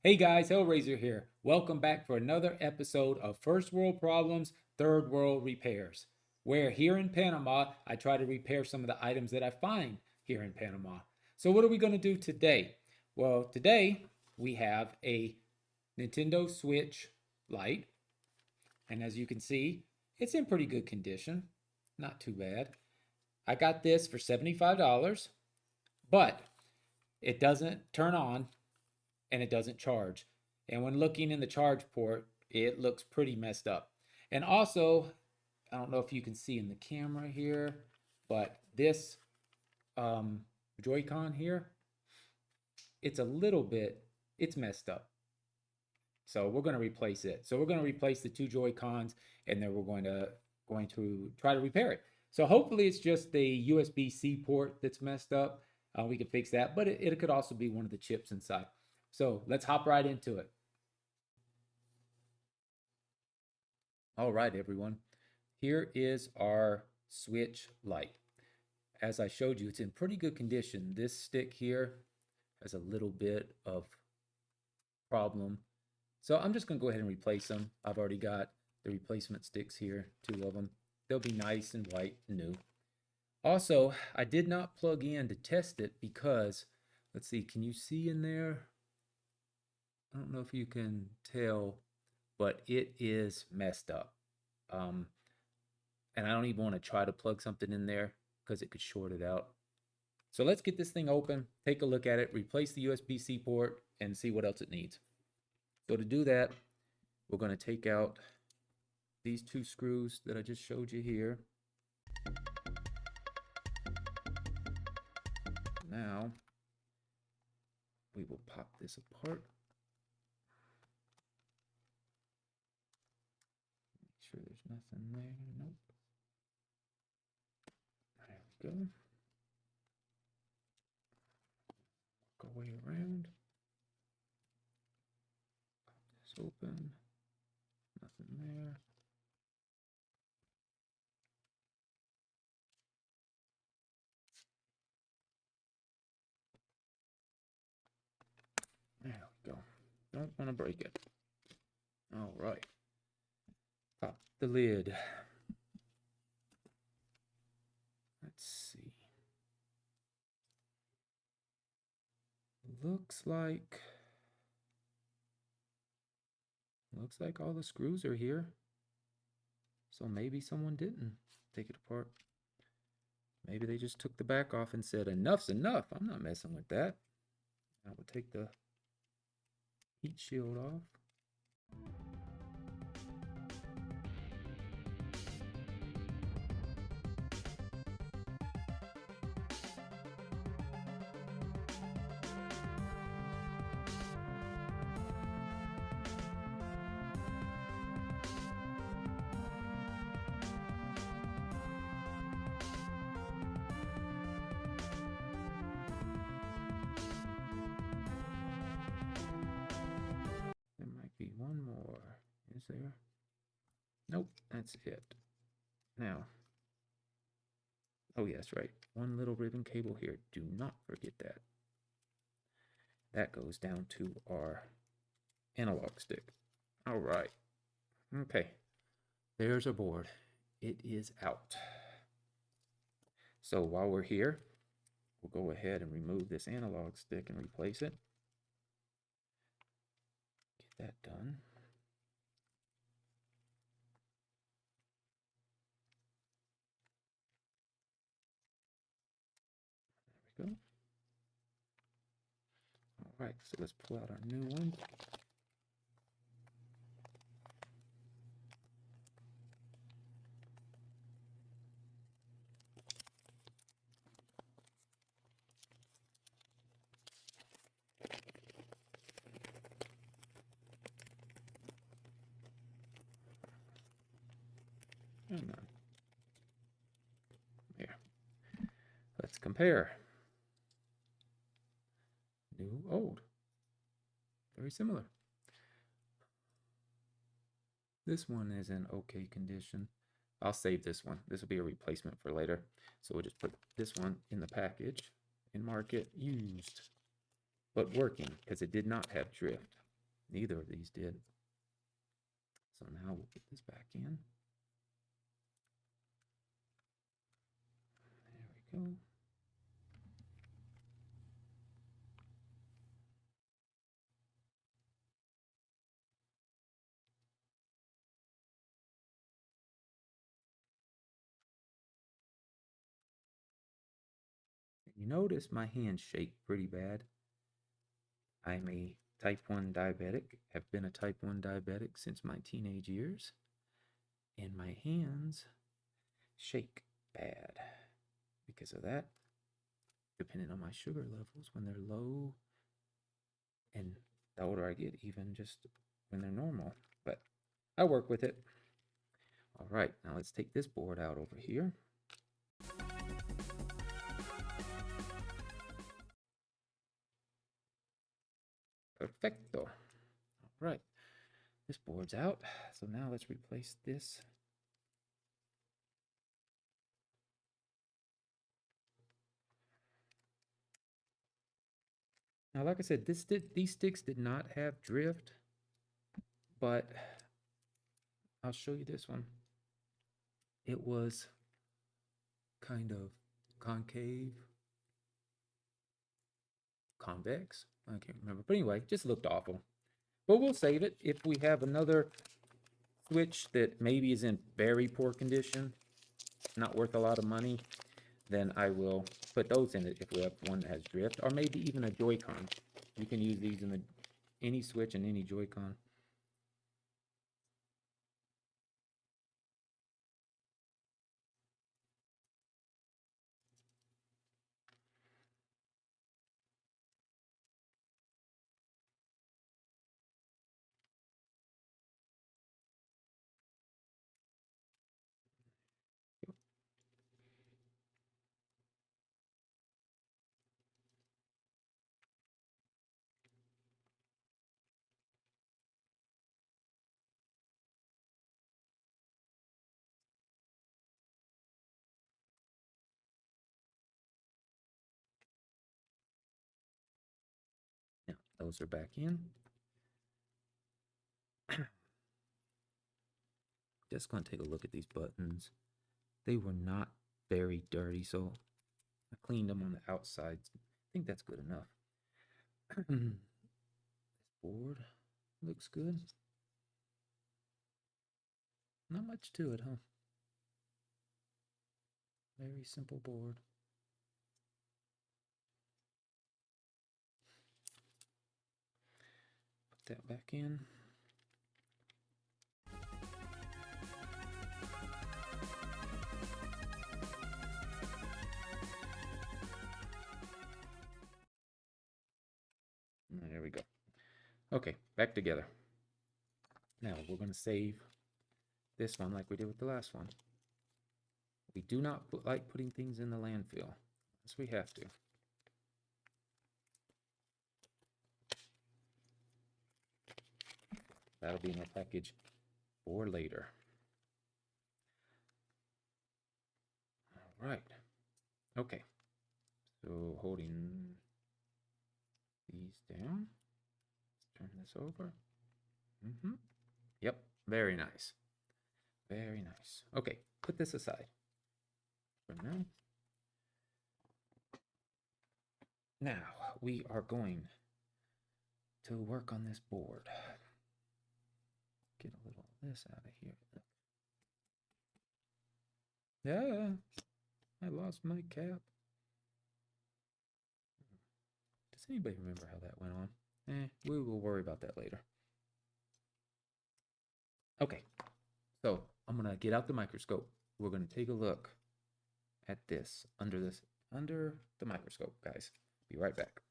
Hey guys, Hellraiser here. Welcome back for another episode of First World Problems, Third World Repairs, where here in Panama, I try to repair some of the items that I find here in Panama. So, what are we going to do today? Well, today we have a Nintendo Switch Lite, and as you can see, it's in pretty good condition. Not too bad. I got this for $75, but it doesn't turn on and it doesn't charge. And when looking in the charge port, it looks pretty messed up. And also, I don't know if you can see in the camera here, but this um, Joy-Con here, it's messed up. So we're going to replace it. So we're going to replace the two Joy-Cons, and then we're going to try to repair it. So hopefully it's just the USB-C port that's messed up. We can fix that, but it could also be one of the chips inside. So let's hop right into it. All right, everyone. Here is our Switch Lite. As I showed you, it's in pretty good condition. This stick here has a little bit of problem. So I'm just going to go ahead and replace them. I've already got the replacement sticks here, two of them. They'll be nice and white and new. Also, I did not plug in to test it because, let's see, can you see in there? I don't know if you can tell, but it is messed up. And I don't even want to try to plug something in there because it could short it out. So let's get this thing open, take a look at it, replace the USB-C port, and see what else it needs. So to do that, we're going to take out these two screws that I just showed you here. Now, we will pop this apart. Make sure there's nothing there. Nope. There we go. Work our way around. Pop this open. Nothing there. There we go. Don't want to break it. All right. Pop the lid. Let's see. Looks like all the screws are here. So maybe someone didn't take it apart. Maybe they just took the back off and said, enough's enough. I'm not messing with that. I will take the heat shield off. There might be one more. Is there? Nope, that's it. Now, oh yes, right. One little ribbon cable here. Do not forget that. That goes down to our analog stick. All right. Okay. There's our board. It is out. So while we're here, we'll go ahead and remove this analog stick and replace it. Get that done. There we go. All right, so let's pull out our new one. Here. Let's compare. New, old. Very similar. This one is in okay condition. I'll save this one. This will be a replacement for later. So we'll just put this one in the package and mark it used, but working because it did not have drift. Neither of these did. So now we'll put this back in. There we go. You notice my hands shake pretty bad. I'm a type 1 diabetic, have been a type 1 diabetic since my teenage years, and my hands shake bad because of that, depending on my sugar levels when they're low, and the older I get, even just when they're normal. But I work with it. All right, now let's take this board out over here. Perfecto. All right, this board's out. So now let's replace this. Now, like I said, these sticks did not have drift, but I'll show you this one. It was kind of concave, convex. I can't remember. But anyway, just looked awful. But we'll save it. If we have another Switch that maybe is in very poor condition, not worth a lot of money, then I will put those in it if we have one that has drift, or maybe even a Joy-Con. You can use these in any Switch and any Joy-Con. Now, those are back in. Just going to take a look at these buttons. They were not very dirty, so I cleaned them on the outside. I think that's good enough. This board looks good. Not much to it, huh? Very simple board. Put that back in. There we go. Okay, back together. Now we're going to save this one like we did with the last one. We do not like putting things in the landfill unless we have to. That'll be in our package for later. All right. Okay. So holding these down. Let's turn this over. Yep. Very nice. Very nice. Okay. Put this aside for now. Now we are going to work on this board. Get a little of this out of here. Yeah, I lost my cap. Does anybody remember how that went on? We will worry about that later. Okay, so I'm gonna get out the microscope. We're gonna take a look at this under the microscope, guys. Be right back.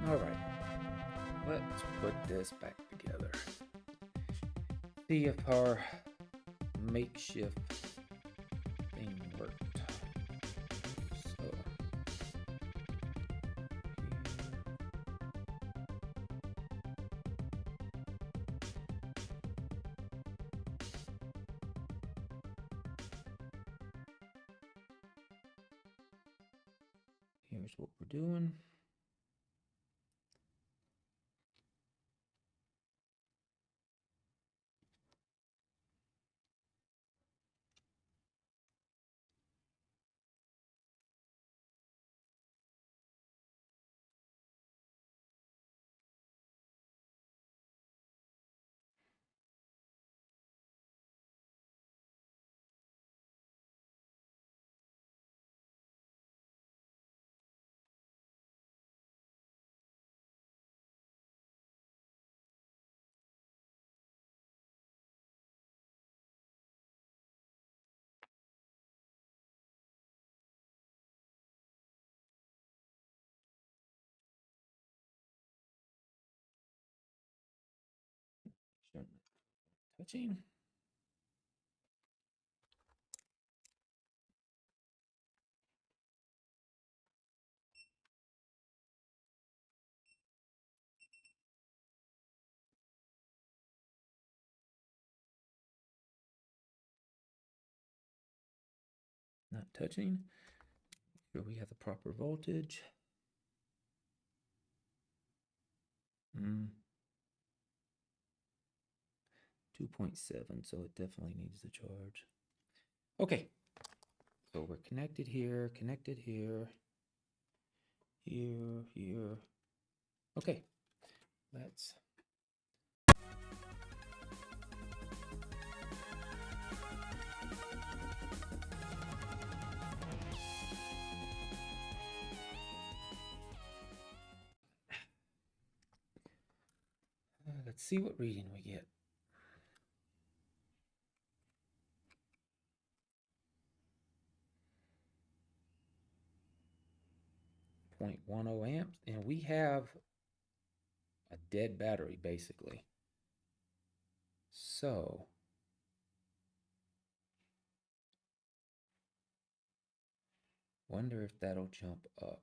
All right, let's put this back together. See if our makeshift thing worked. So here's what we're doing. Touching. Not touching. Sure we have the proper voltage. 2.7, so it definitely needs the charge. Okay, so we're connected here, here. Okay, let's see what reading we get. 0.10 amps, and we have a dead battery basically. So wonder if that'll jump up.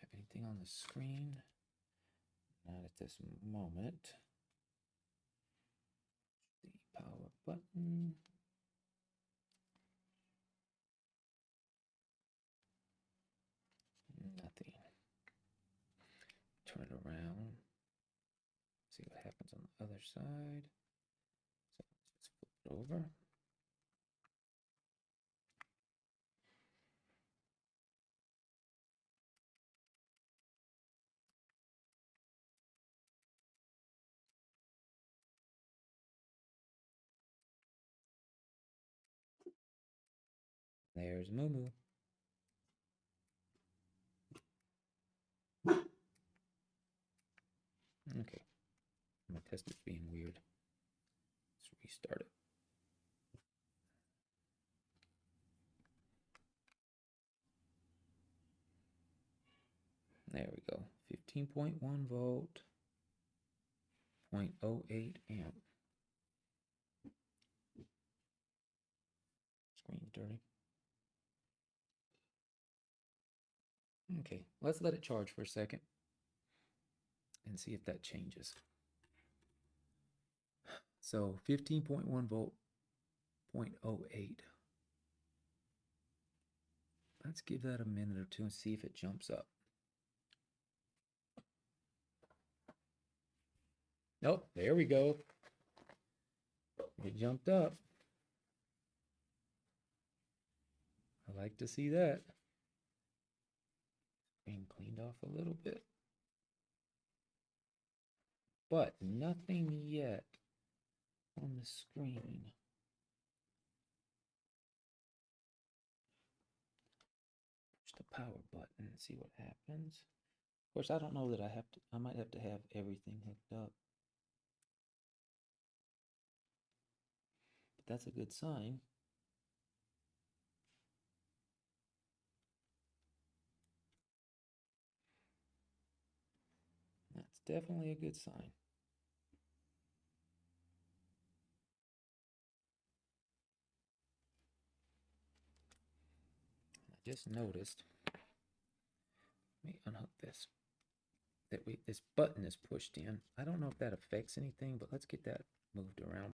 Have anything on the screen? Not at this moment. The power button. Nothing. Turn it around. See what happens on the other side. So let's flip it over. There's Moo. Okay, my test is being weird. Let's restart it. There we go. 15.1 volt, 0.08 amp. Screen's dirty. Okay, let's let it charge for a second and see if that changes. So 15.1 volt, 0.08. Let's give that a minute or two and see if it jumps up. Nope, there we go. It jumped up. I like to see that. Being cleaned off a little bit. But nothing yet on the screen. Push the power button and see what happens. Of course, I don't know that I might have to have everything hooked up. But that's a good sign. definitely a good sign. I just noticed, let me unhook this, this button is pushed in. I don't know if that affects anything, but let's get that moved around.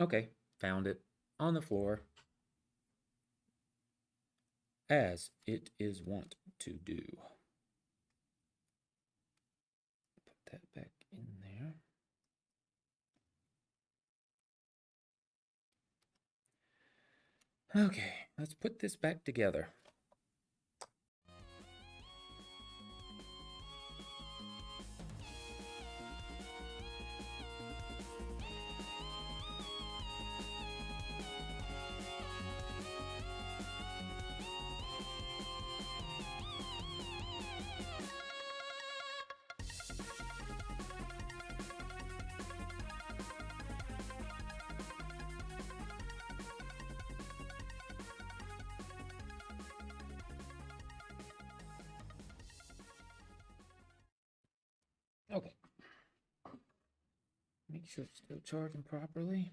Okay, found it on the floor, as it is wont to do. Put that back in there. Okay, let's put this back together. Okay. Make sure it's still charging properly.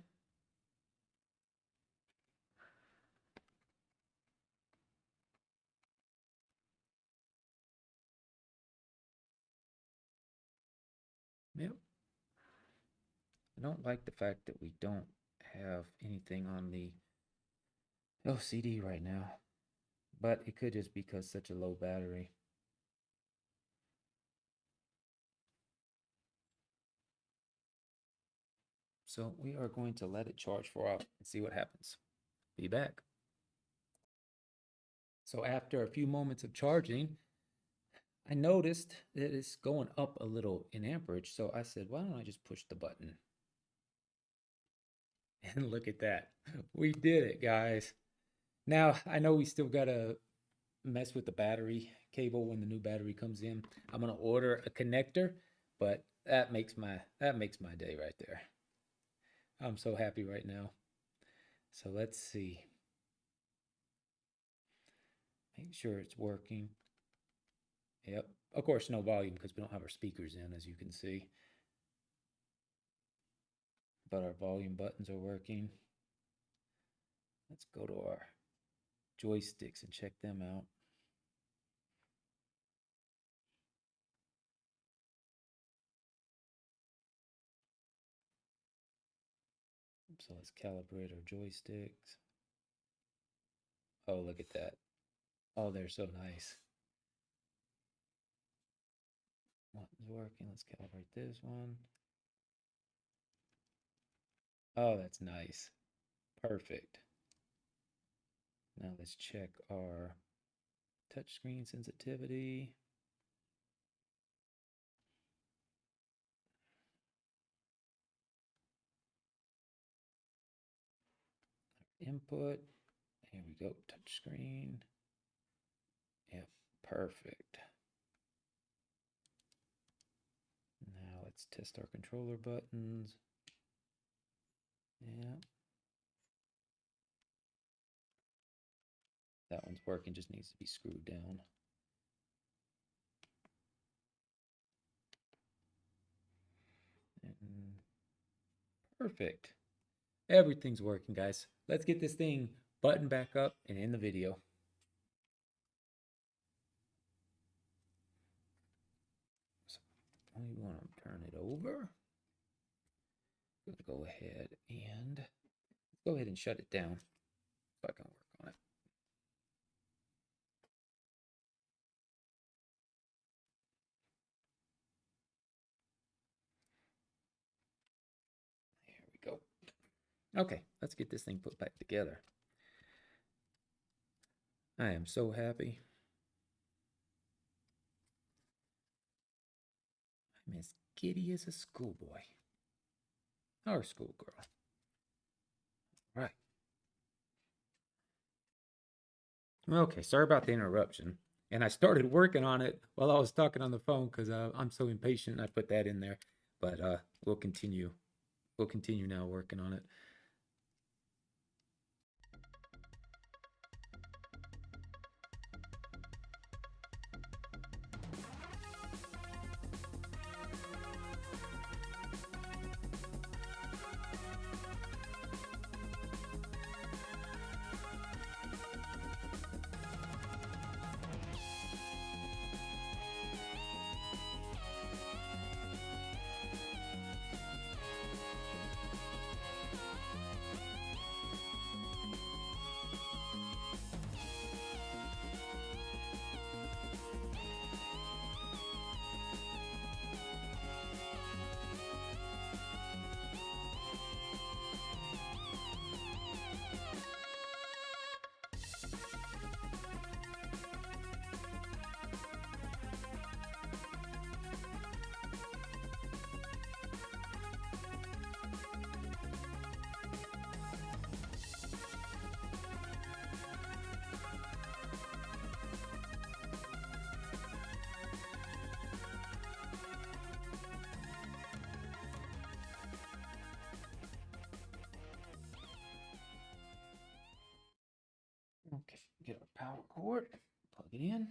Yep. I don't like the fact that we don't have anything on the LCD right now, but it could just be because such a low battery. So we are going to let it charge for a while and see what happens. Be back. So after a few moments of charging, I noticed that it's going up a little in amperage. So I said, why don't I just push the button? And look at that. We did it, guys. Now, I know we still got to mess with the battery cable when the new battery comes in. I'm going to order a connector, but that makes my day right there. I'm so happy right now. So let's see. Make sure it's working. Yep. Of course, no volume because we don't have our speakers in, as you can see. But our volume buttons are working. Let's go to our joysticks and check them out. So let's calibrate our joysticks. Oh, look at that. Oh, they're so nice. One's working. Let's calibrate this one. Oh, that's nice. Perfect. Now let's check our touchscreen sensitivity. Input. Here we go. Touchscreen. Yep, perfect. Now let's test our controller buttons. Yeah. That one's working, just needs to be screwed down. And perfect. Everything's working, guys. Let's get this thing buttoned back up and in the video. So we want to turn it over. I'm going to go ahead and shut it down so I can work on it. There we go. Okay, let's get this thing put back together. I am so happy. I'm as giddy as a schoolboy or schoolgirl. Right. Okay, sorry about the interruption. And I started working on it while I was talking on the phone because I'm so impatient. I put that in there. but we'll continue. We'll continue now working on it. Okay, get our power cord, plug it in.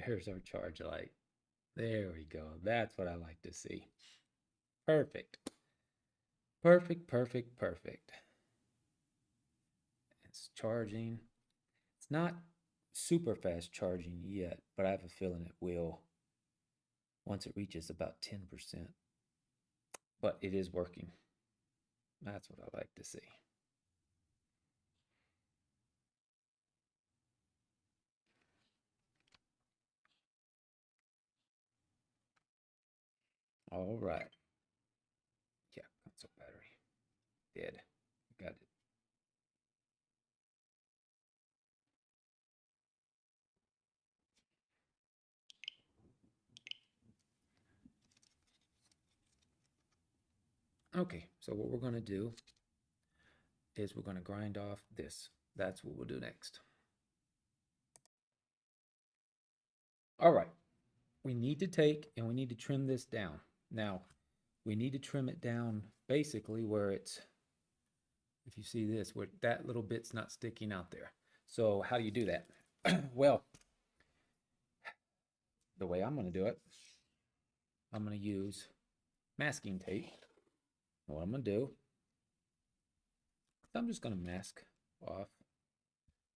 There's our charge light. There we go. That's what I like to see. Perfect. Perfect, perfect, perfect. It's charging. It's not super fast charging yet, but I have a feeling it will once it reaches about 10%. But it is working. That's what I like to see. All right. Yeah, console battery. Dead. Got it. Okay, so what we're going to do is we're going to grind off this. That's what we'll do next. All right. We need to take and we need to trim this down. Now, we need to trim it down basically where it's, if you see this, where that little bit's not sticking out there. So how do you do that? Well, the way I'm going to do it, I'm going to use masking tape. What I'm going to do, I'm just going to mask off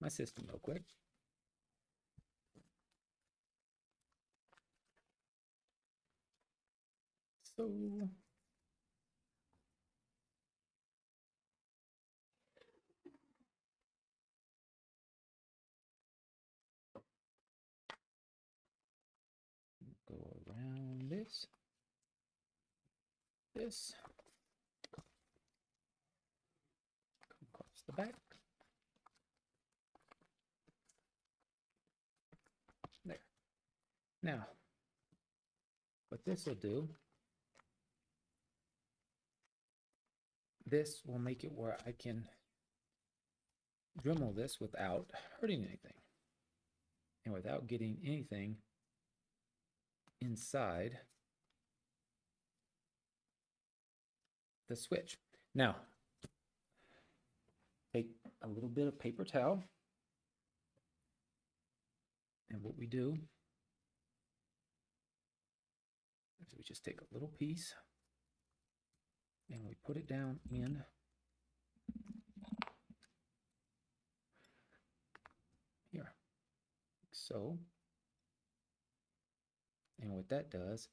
my system real quick. So go around this, come across the back. There. Now, what this will do, this will make it where I can Dremel this without hurting anything and without getting anything inside the switch. Now, take a little bit of paper towel, and what we do is we just take a little piece and we put it down in here, like so. And what that does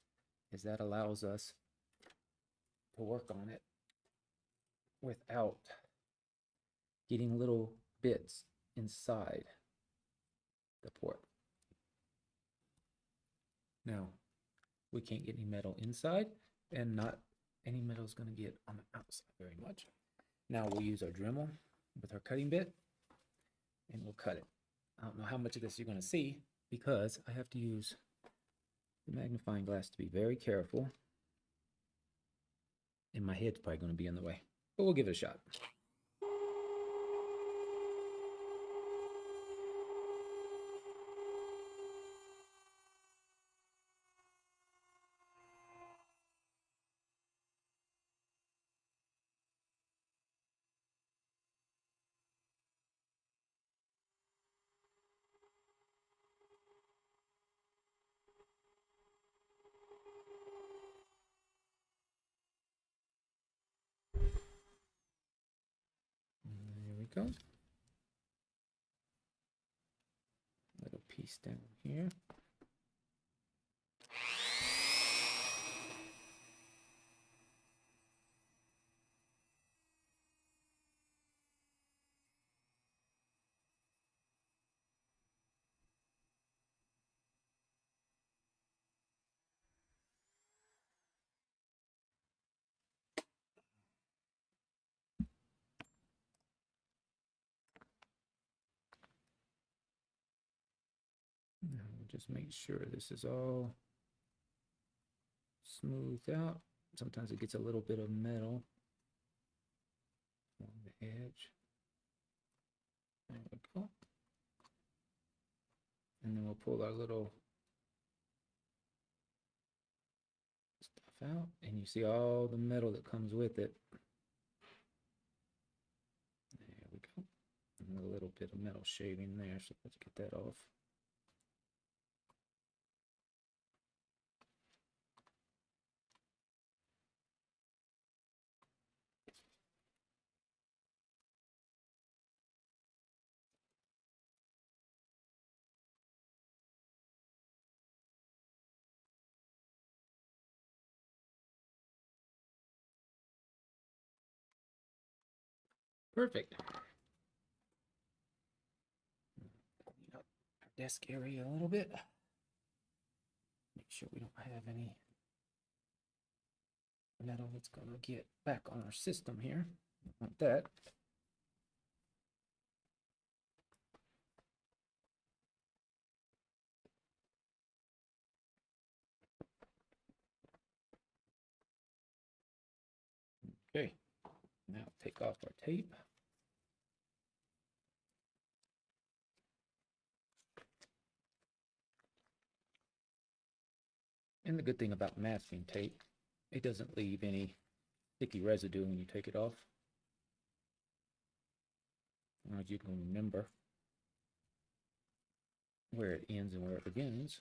is that allows us to work on it without getting little bits inside the port. Now, we can't get any metal inside, and not any metal is going to get on the outside very much. Now we'll use our Dremel with our cutting bit, and we'll cut it. I don't know how much of this you're going to see because I have to use the magnifying glass to be very careful, and my head's probably going to be in the way, but we'll give it a shot. go. Little piece down here. Now we'll just make sure this is all smoothed out. Sometimes it gets a little bit of metal on the edge. There we go. And then we'll pull our little stuff out, and you see all the metal that comes with it. There we go. And a little bit of metal shaving there, so let's get that off. Perfect. Clean up our desk area a little bit. Make sure we don't have any metal that's going to get back on our system here. Don't want that. Okay, now take off our tape. And the good thing about masking tape, it doesn't leave any sticky residue when you take it off. As you can remember where it ends and where it begins.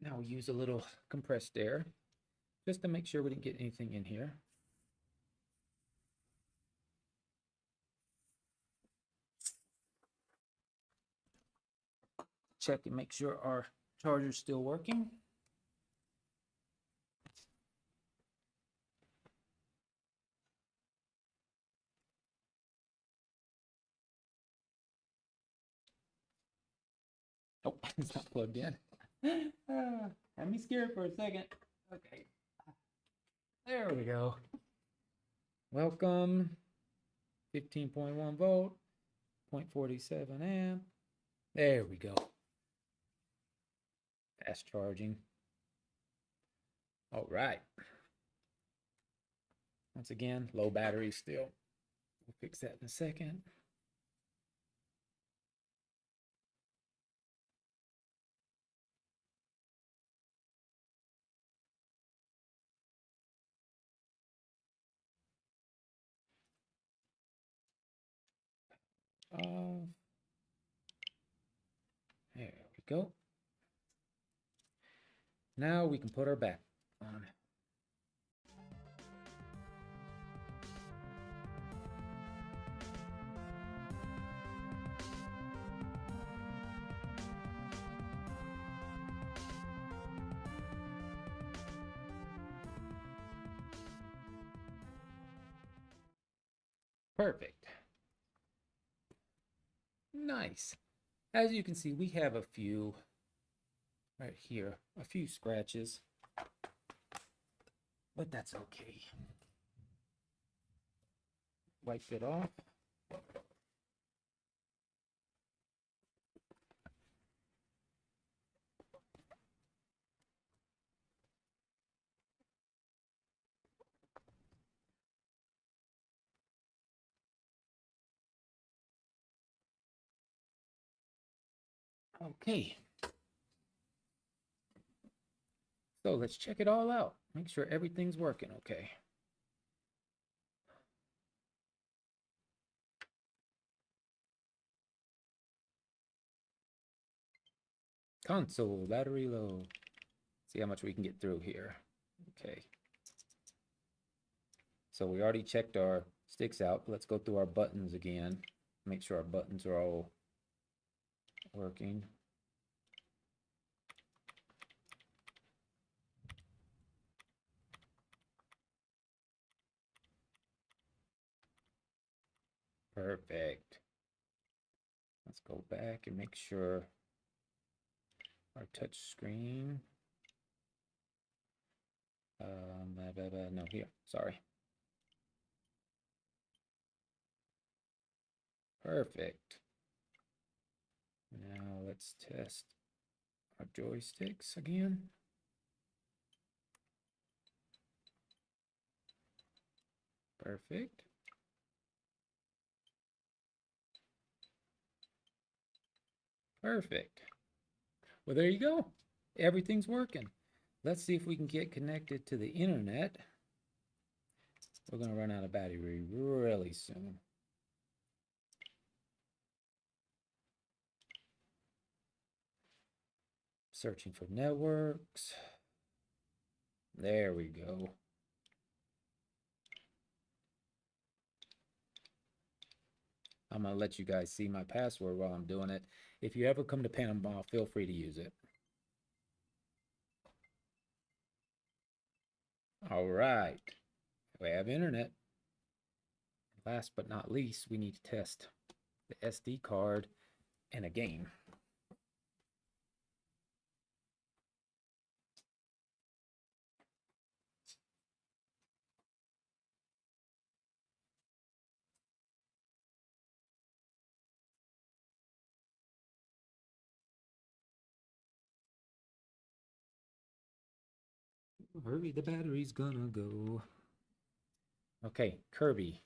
Now we'll use a little compressed air just to make sure we didn't get anything in here. Check and make sure our charger's still working. Oh, it's not plugged in. Had me scared for a second. Okay. There we go. Welcome. 15.1 volt, 0.47 amp. There we go. Fast charging. All right. Once again, low battery still. We'll fix that in a second. There we go. Now we can put our back on. Perfect. Nice. As you can see, we have a few right here, a few scratches, but that's okay. Wipe it off. Okay. So let's check it all out. Make sure everything's working okay. Console, battery low. See how much we can get through here. Okay. So we already checked our sticks out. Let's go through our buttons again. Make sure our buttons are all working. Perfect. Let's go back and make sure our touch screen. No, here. Sorry. Perfect. Now let's test our joysticks again. Perfect. Perfect. Well, there you go. Everything's working. Let's see if we can get connected to the internet. We're going to run out of battery really soon. Searching for networks. There we go. I'm going to let you guys see my password while I'm doing it. If you ever come to Panama, feel free to use it. All right. We have internet. Last but not least, we need to test the SD card and a game. Hurry, the battery's gonna go. Okay, Kirby.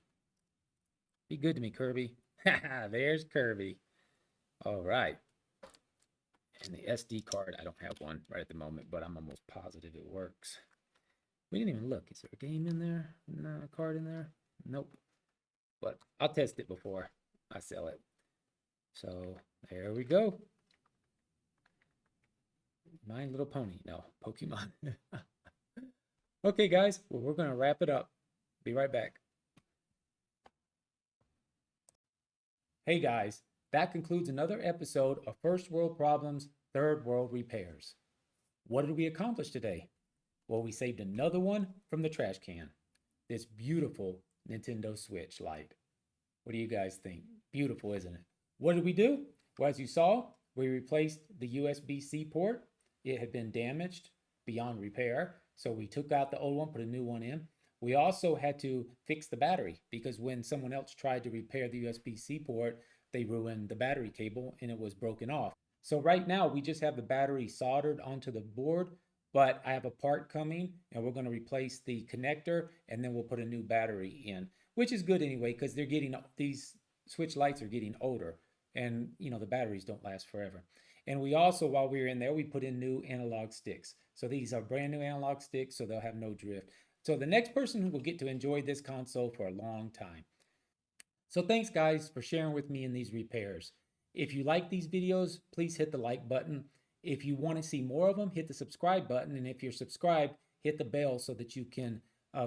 Be good to me, Kirby. There's Kirby. All right. And the SD card, I don't have one right at the moment, but I'm almost positive it works. We didn't even look. Is there a game in there? No, a card in there? Nope. But I'll test it before I sell it. So there we go. My Little Pony. No, Pokemon. Okay, guys. Well, we're going to wrap it up. Be right back. Hey, guys. That concludes another episode of First World Problems, Third World Repairs. What did we accomplish today? Well, we saved another one from the trash can. This beautiful Nintendo Switch Lite. What do you guys think? Beautiful, isn't it? What did we do? Well, as you saw, we replaced the USB-C port. It had been damaged beyond repair. So we took out the old one, put a new one in. We also had to fix the battery because when someone else tried to repair the USB-C port, they ruined the battery cable and it was broken off. So right now we just have the battery soldered onto the board, but I have a part coming and we're going to replace the connector and then we'll put a new battery in, which is good anyway because they're getting, these Switch Lites are getting older and the batteries don't last forever. And we also, while we were in there, we put in new analog sticks. So these are brand new analog sticks, so they'll have no drift. So the next person will get to enjoy this console for a long time. So thanks guys for sharing with me in these repairs. If you like these videos, please hit the like button. If you want to see more of them, hit the subscribe button. And if you're subscribed, hit the bell so that you can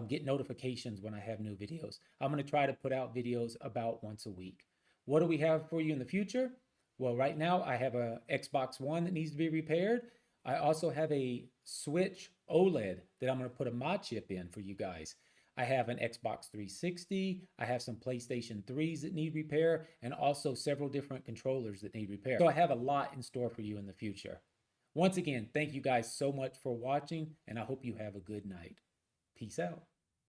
get notifications when I have new videos. I'm going to try to put out videos about once a week. What do we have for you in the future? Well, right now I have a Xbox One that needs to be repaired. I also have a Switch OLED that I'm going to put a mod chip in for you guys. I have an Xbox 360. I have some PlayStation 3s that need repair and also several different controllers that need repair. So I have a lot in store for you in the future. Once again, thank you guys so much for watching and I hope you have a good night. Peace out.